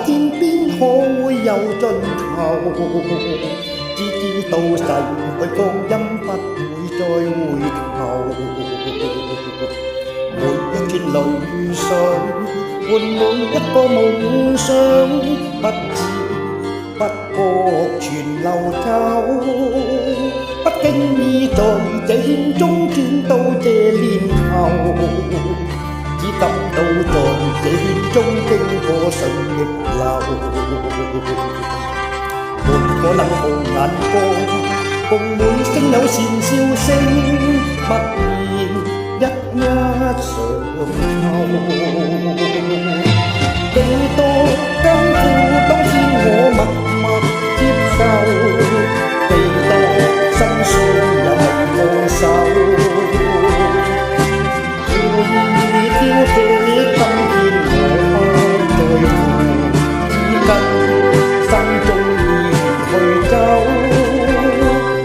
天邊可會有盡頭？只知道逝去光陰不會再回頭。每一串淚水換每一個夢想，不知不覺全流走。不經意在這圈中轉到這年頭，只感到在這圈中經過順逆流。沒可能紅眼光，共每聲有善笑聲，默然一常愁。幾多艱苦當天我默默接受，幾多辛酸又係放手。故意挑剔今天我不在乎，只跟心中去走。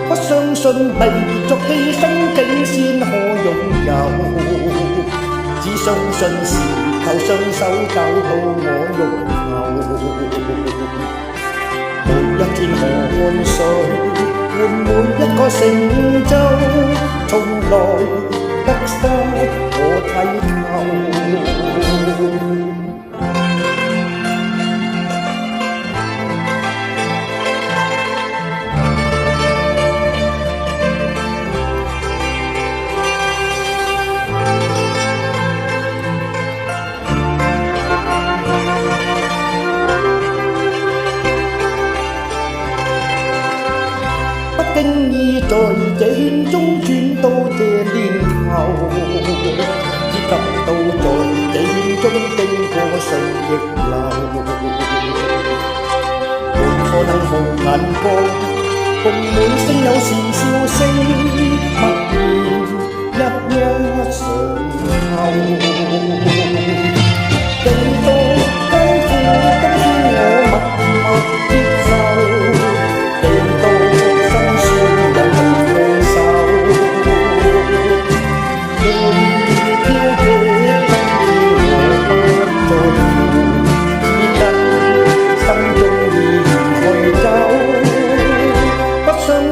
不相信未作犧牲竟先可擁有，只相信時候雙手找到我欲求。每一串汗水換每一個成就，從來得失我睇透。不經意在這圈中轉到這年頭，只感到在這圈中經過順逆流。沒可能紅眼光，共每聲有善笑聲，默然一常愁。幾多艱苦當天我默默接受，幾多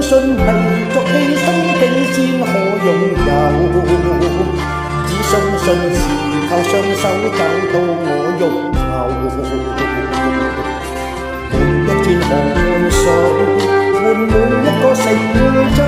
信未作犧牲竟先可擁有，只相信時候雙手找到我欲求。每一串汗水換每一個成就。